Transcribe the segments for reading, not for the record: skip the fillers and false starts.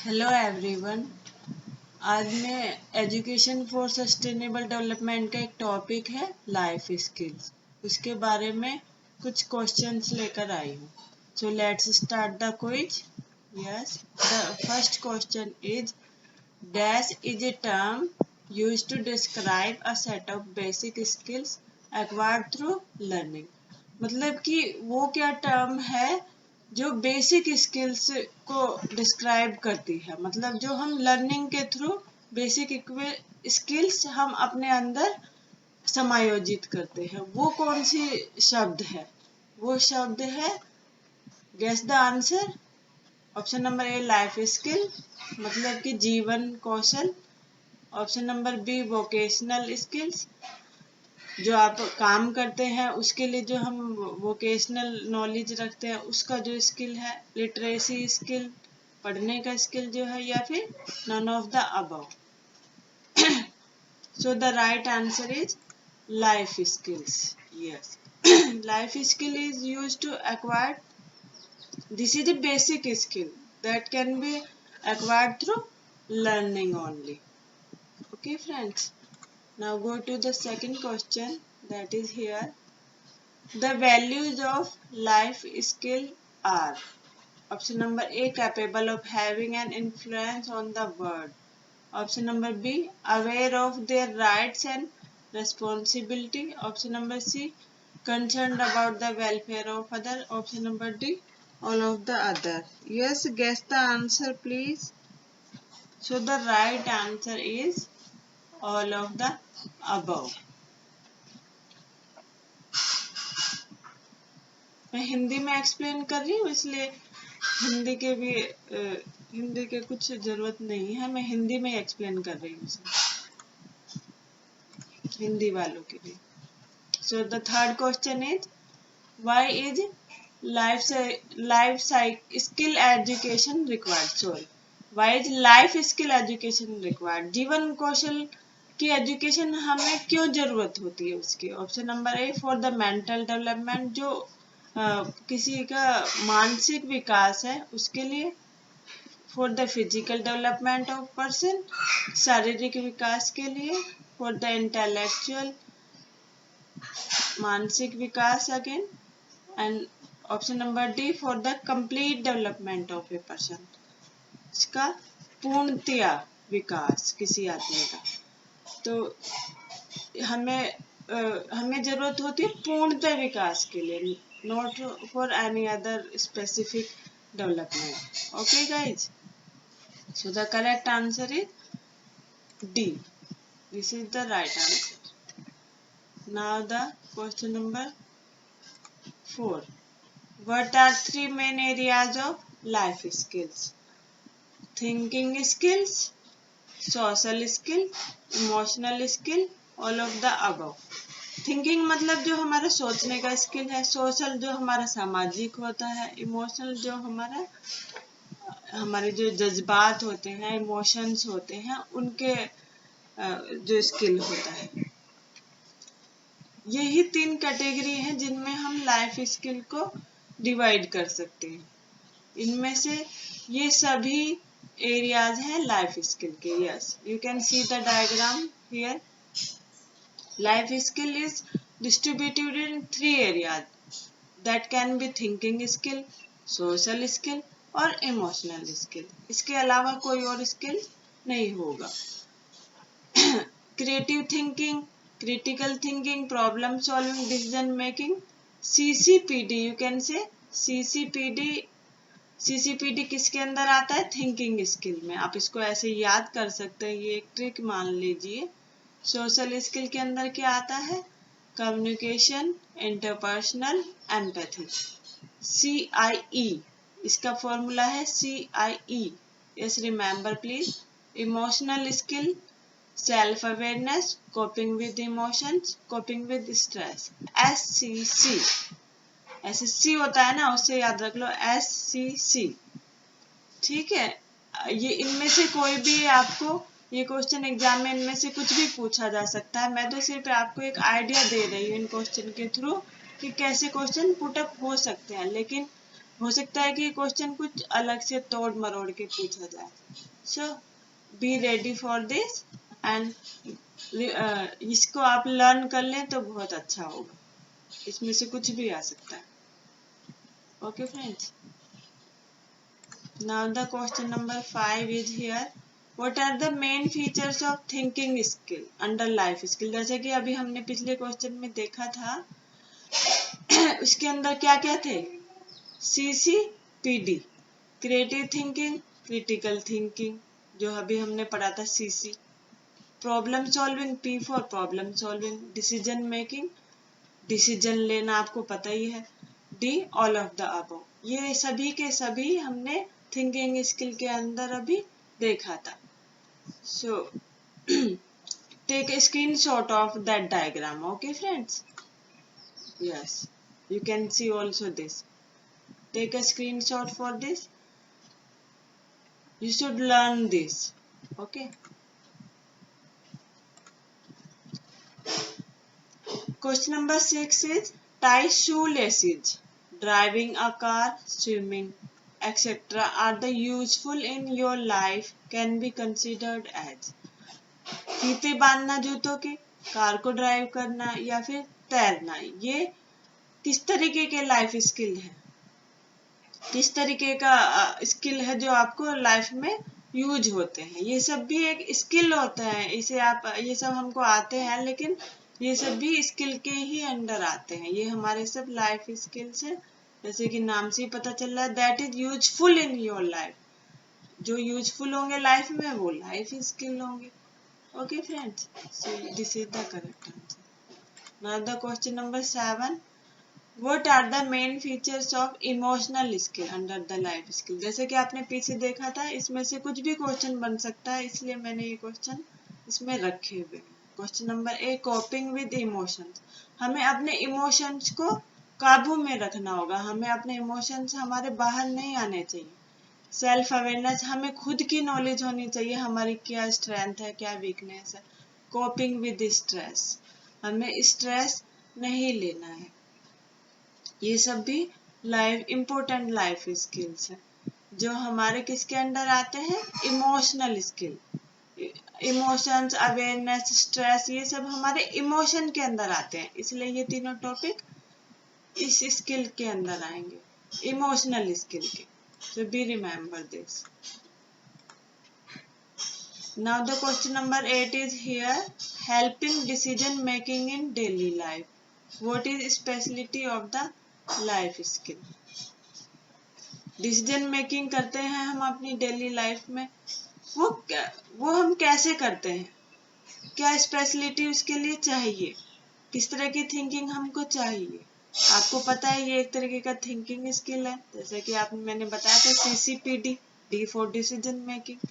Hello everyone. आज मैं education for sustainable development का एक टॉपिक है लाइफ स्किल्स, उसके बारे में कुछ क्वेश्चंस लेकर आई हूँ। So let's start the quiz. Yes, the first question is dash is a term used to describe a set of basic skills acquired through learning. मतलब कि वो क्या टर्म है जो बेसिक स्किल्स को डिस्क्राइब करती है, मतलब जो हम लर्निंग के थ्रू बेसिक स्किल्स हम अपने अंदर समायोजित करते हैं। वो कौन सी शब्द है? वो शब्द है, guess the answer. Option number A life skill, मतलब कि जीवन कौशल। Option number B vocational skills, जो आप काम करते हैं उसके लिए जो हम वोकेशनल नॉलेज रखते हैं उसका जो स्किल है। लिटरेसी स्किल, पढ़ने का स्किल जो है, या फिर none of the above. So the right answer is life skills. Yes, life skill is used to acquire. This is a basic skill that can be acquired through learning only. Okay friends, now go to the second question, that is here. The values of life skill are: option number A, capable of having an influence on the world. Option number B, aware of their rights and responsibility. Option number C, concerned about the welfare of others. Option number D, all of the other. Yes, guess the answer please. So the right answer is all of the above. मैं हिंदी में explain कर रही हूँ, इसलिए हिंदी के कुछ जरूरत नहीं है, मैं हिंदी में एक्सप्लेन कर रही हूँ हिंदी वालों के लिए। So the third question is why is life skill education required. Sorry, why is life skill education required. जीवन कौशल की एजुकेशन हमें क्यों जरूरत होती है उसकी। Option number A, for the mental development, जो किसी का मानसिक विकास है उसके लिए। For the physical development of person, शारीरिक विकास के लिए। फॉर द इंटेलेक्चुअल, मानसिक विकास again. And option number D, for the complete development of a person, इसका पूर्णतया विकास किसी आदमी का। तो हमें जरूरत होती है पूर्णतः विकास के लिए, not for any other specific development. Okay guys, so the correct answer is D. This is the right answer. Now the question number 4. What are three main areas of life skills? Thinking skills, social skill, emotional skill, all of the above. Thinking मतलब जो हमारा सोचने का skill है, social जो हमारा सामाजिक होता है, इमोशनल जो हमारे जो जज्बात होते हैं, इमोशंस होते हैं, उनके जो स्किल होता है। यही 3 कैटेगरी हैं जिनमें हम लाइफ स्किल को डिवाइड कर सकते हैं। इनमें से ये सभी एरियाज हैं लाइफ स्किल के। Yes, you can see the diagram here. Life skill is distributed in 3 areas, that can be thinking skill, social skill और emotional skill। इसके अलावा कोई और स्किल नहीं होगा। Creative thinking, critical thinking, problem solving, decision making, CCPD, you can say CCPD किसके अंदर आता है? थिंकिंग स्किल में। आप इसको ऐसे याद कर सकते हैं, ये एक ट्रिक मान लीजिए। सोशल स्किल के अंदर क्या आता है? Communication, interpersonal, empathy, CIE। इसका फॉर्मूला है CIE। Yes, remember please. Emotional skill, self awareness, coping with emotions, coping with stress, SCC। SSC होता है ना, उससे याद रख लो, SCC। ठीक है, ये इनमें से कोई भी आपको, ये क्वेश्चन एग्जाम में इनमें से कुछ भी पूछा जा सकता है। मैं तो सिर्फ आपको एक आइडिया दे रही हूँ इन क्वेश्चन के थ्रू कि कैसे क्वेश्चन पुट अप हो सकते हैं, लेकिन हो सकता है कि क्वेश्चन कुछ अलग से तोड़ मरोड़ के पूछा जाए। So be ready for this and इसको आप लर्न कर लें तो बहुत अच्छा होगा। इसमें से कुछ भी आ सकता है। Okay friends, now the question number 5 is here, what are the main features of thinking skill under life skill. जैसे कि अभी हमने पिछले क्वेश्चन में देखा था उसके अंदर क्या क्या थे, CCPD, creative thinking, critical thinking, जो अभी हमने पढ़ा था CC, problem solving, P for problem solving, decision making, decision लेना आपको पता ही है, D all of the above. ये सभी के सभी हमने थिंकिंग स्किल के अंदर अभी देखा था। So take a screenshot of that diagram. Okay friends, yes, you can see also this. Take a screenshot for this. You should learn this. Okay. Question number 6 is tie shoelaces. Driving a car, swimming, etc. are the useful in your life can be considered as. फीते बांधना जूतों के, car को drive करना या फिर तैरना, ये किस तरीके के लाइफ स्किल है, किस तरीके का स्किल है जो आपको लाइफ में यूज होते हैं। ये सब भी एक स्किल होता है, इसे आप ये सब हमको आते हैं लेकिन ये सब भी स्किल के ही अंडर आते हैं। ये हमारे सब लाइफ स्किल्स हैं, जैसे कि नाम से ही पता चल रहा है, that is useful in your life. जो यूजफुल होंगे लाइफ में वो लाइफ स्किल होंगे। Okay friends, so this is the correct answer. Now the question number 7, What are the main features of emotional skill under the life skill। जैसे कि आपने पीछे देखा था, इसमें से कुछ भी क्वेश्चन बन सकता है, इसलिए मैंने ये क्वेश्चन इसमें रखे हुए हैं। Question number 1, कॉपिंग with emotions. हमें अपने इमोशंस को काबू में रखना होगा, हमें अपने इमोशंस हमारे बाहर नहीं आने चाहिए। सेल्फ अवेयरनेस, हमें खुद की नॉलेज होनी चाहिए, हमारी क्या स्ट्रेंथ है क्या वीकनेस है। कॉपिंग विद स्ट्रेस, हमें स्ट्रेस नहीं लेना है। ये सब भी इम्पोर्टेंट लाइफ स्किल्स हैं जो हमारे किसके अंडर आते हैं, emotional skill. Emotions, awareness, stress, ये सब हमारे इमोशन के अंदर आते हैं, इसलिए ये तीनों टॉपिक इस स्किल के अंदर आएंगे, इमोशनल स्किल के। So be remember this. Now the question number 8 is here, helping decision making in daily life. What is speciality of the life skill. Decision making करते हैं हम अपनी डेली लाइफ में, वो हम कैसे करते हैं, क्या स्पेशलिटी उसके लिए चाहिए, किस तरह की थिंकिंग हमको चाहिए। आपको पता है ये एक तरीके का थिंकिंग स्किल है, जैसे कि मैंने बताया था CCPD, D for decision making.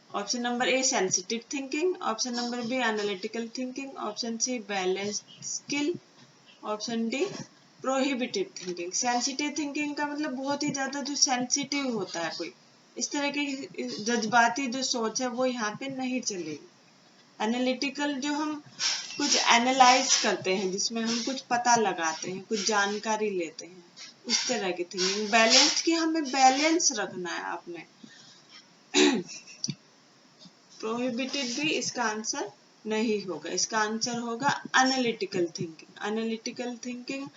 Option number A sensitive thinking, option number B analytical thinking, option C balanced skill, option D prohibited thinking. Sensitive thinking का मतलब बहुत ही ज्यादा जो सेंसिटिव होता है, कोई इस तरह की जज्बाती जो सोच है वो यहाँ पे नहीं चलेगी। एनालिटिकल, जो हम कुछ एनालाइज करते हैं, जिसमें हम कुछ पता लगाते हैं, कुछ जानकारी लेते हैं, उस तरह की थिंकिंग। बैलेंस की, हमें बैलेंस रखना है आपने। प्रोहिबिटेड भी इसका आंसर नहीं होगा, इसका आंसर होगा analytical thinking. Analytical thinking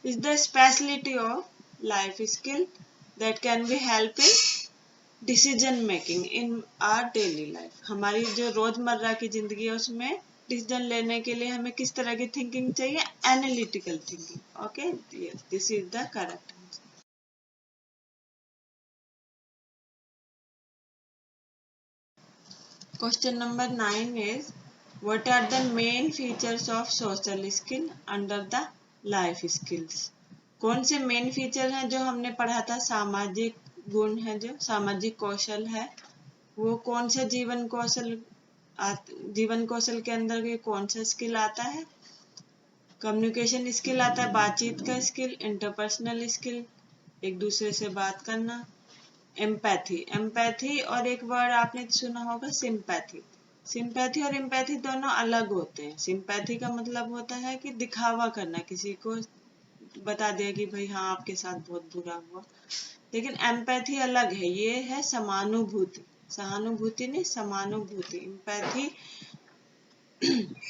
is the specialty of life skill that can be help in decision making in our daily life। हमारी जो रोजमर्रा की जिंदगी है उसमें डिसीजन लेने के लिए हमें किस तरह की थिंकिंग चाहिए, analytical thinking. Okay, this is the correct answer. Question number 9 is, what are the main features of social skill under the life skills। कौन से मेन फीचर हैं जो हमने पढ़ा था, सामाजिक गुण है, जो सामाजिक कौशल है, वो कौन से जीवन कौशल के अंदर के कौन सा स्किल आता है। कम्युनिकेशन स्किल आता है, बातचीत का स्किल, इंटरपर्सनल स्किल, एक दूसरे से बात करना, एम्पैथी और एक वर्ड आपने सुना होगा सिंपैथी। सिंपैथी और एम्पैथी दोनों अलग होते हैं। सिंपैथी का मतलब होता है कि दिखावा करना, किसी को बता दिया कि भाई हाँ आपके साथ बहुत बुरा हुआ। लेकिन एम्पैथी अलग है, ये है समानुभूति, सहानुभूति नहीं समानुभूति। एम्पैथी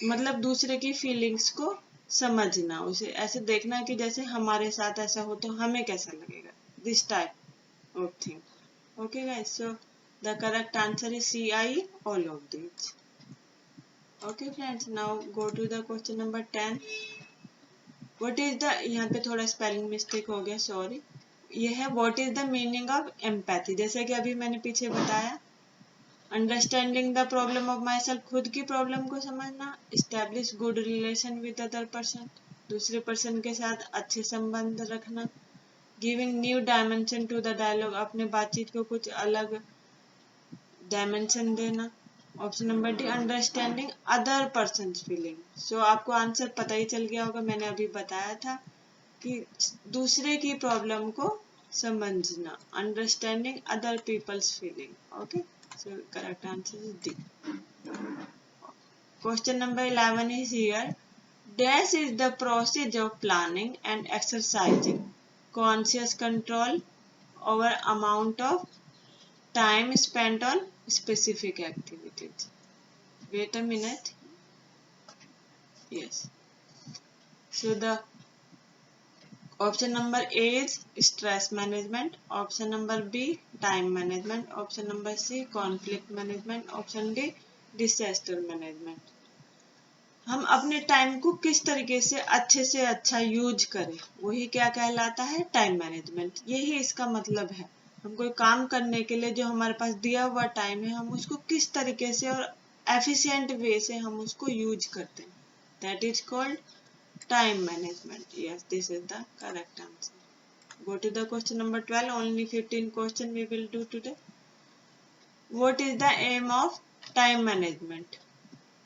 मतलब दूसरे की फीलिंग्स को समझना, उसे ऐसे देखना कि जैसे हमारे साथ ऐसा हो तो हमें कैसा लगेगा, this type of thing. Okay guys, so the correct answer is CI, all of these. Okay friends, now go to the question number 10. What is the, यहाँ पे थोड़ा स्पेलिंग मिस्टेक हो गया, सॉरी। ये है what is the meaning of empathy। जैसे कि अभी मैंने पीछे बताया, understanding the problem of myself, खुद की प्रॉब्लम को समझना। Establish good relation with other person, दूसरे पर्सन के साथ अच्छे संबंध रखना। Giving new dimension to the dialogue, अपने बातचीत को कुछ अलग डायमेंशन देना। Option number D, understanding other person feeling. So आपको आंसर पता ही चल गया होगा, मैंने अभी बताया था कि दूसरे की प्रॉब्लम को समझना, understanding other peoples feeling. Okay, so correct answer is D. Question number 11 is here. Dash is the process of planning and exercising conscious control over amount of time spent on specific activities. Wait a minute. Yes. So the option number A is stress management. Option number B, time management. Option number C, conflict management. Option D, disaster management. हम अपने time को किस तरीके से अच्छा use करें, वही क्या कहलाता है, टाइम मैनेजमेंट। यही इसका मतलब है। हम कोई काम करने के लिए जो हमारे पास दिया हुआ टाइम है, हम उसको किस तरीके से और एफिशिएंट वे से हम उसको यूज करते हैं, that is called time management. Yes, this is the correct answer. Go to the question number 12. Only 15 question we will do today. What is the aim of time management?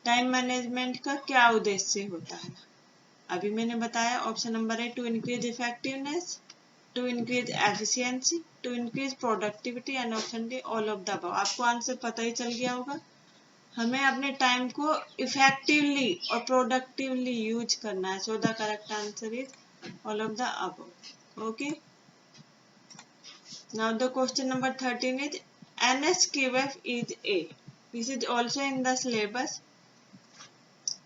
Time management का क्या उद्देश्य होता है? अभी मैंने बताया, option number A, to increase effectiveness, to increase efficiency, to increase productivity, and option D, all of the above. आपको answer पता ही चल गया होगा। हमें अपने टाइम को इफेक्टिवली और प्रोडक्टिवली यूज करना है। So the correct answer is all of the above. Okay, now the question number 13 is NSQF is a, this is also in the syllabus,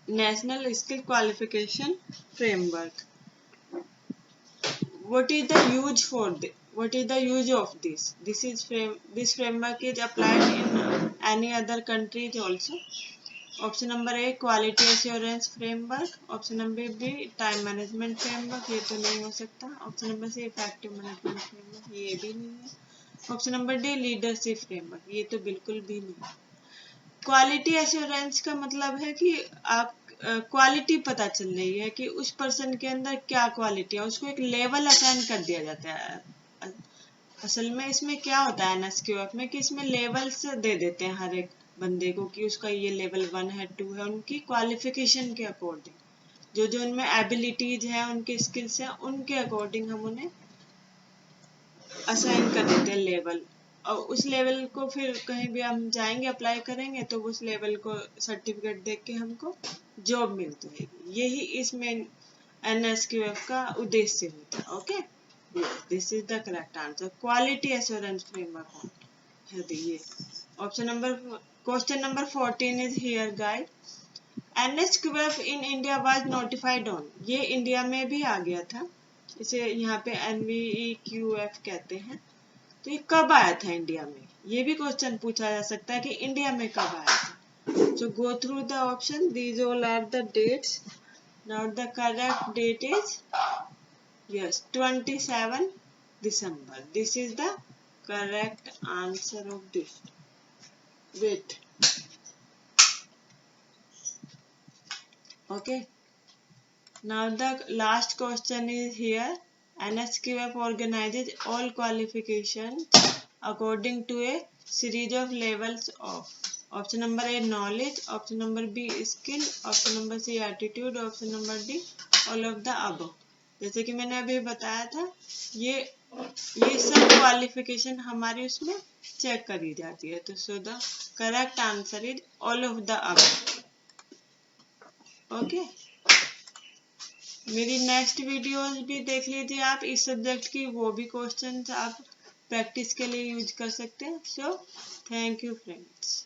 National Skill Qualification Framework. What is the use for the, what is the use of this? This framework is applied in any other countries also. Option number A, quality assurance framework. Option number B, time management framework, ये तो नहीं हो सकता। Option number C, effective management framework, ये भी नहीं है। Option number D, leadership framework, ये तो बिल्कुल भी नहीं। क्वालिटी एश्योरेंस का मतलब है कि आप क्वालिटी पता चल रही है कि उस पर्सन के अंदर क्या क्वालिटी है, उसको एक लेवल असाइन कर दिया जाता है। असल में इसमें क्या होता है NSQF में कि इसमें लेवल्स दे देते हैं हर एक बंदे को कि उसका ये लेवल 1 है, 2 है, उनकी क्वालिफिकेशन के अकॉर्डिंग, जो जो उनमें एबिलिटीज है, उनके स्किल्स हैं, उनके अकॉर्डिंग हम उन्हें असाइन कर देते हैं लेवल। और उस लेवल को फिर कहीं भी हम जाएंगे अप्लाई करेंगे तो उस लेवल को सर्टिफिकेट देख के हमको जॉब मिलती है। यही इसमें NSQF का उद्देश्य होता है। Okay, this is the correct answer. Quality assurance framework है ये। Option number, question number 14 is here guide. NSQF in India was notified on, ये इंडिया में भी आ गया था, इसे यहाँ पे NVEQF कहते हैं। तो ये कब आया था इंडिया में, ये भी क्वेश्चन पूछा जा सकता है कि इंडिया में कब आया था। So go through the option, these all are the dates. Now the correct date is yes 27 December. This is the correct answer of this. Wait. Okay. Now the last question is here. NSQF organizes all qualifications according to a series of levels of, option number A, knowledge, option number B, skill, option number C, attitude, option number D, all of the above। जैसे कि मैंने अभी बताया था, ये सब qualification हमारी उसमें चेक करी जाती है। तो so the correct answer is all of the above. Okay, मेरी नेक्स्ट वीडियोस भी देख लीजिए आप इस सब्जेक्ट की, वो भी क्वेश्चन आप प्रैक्टिस के लिए यूज कर सकते हैं। So thank you friends.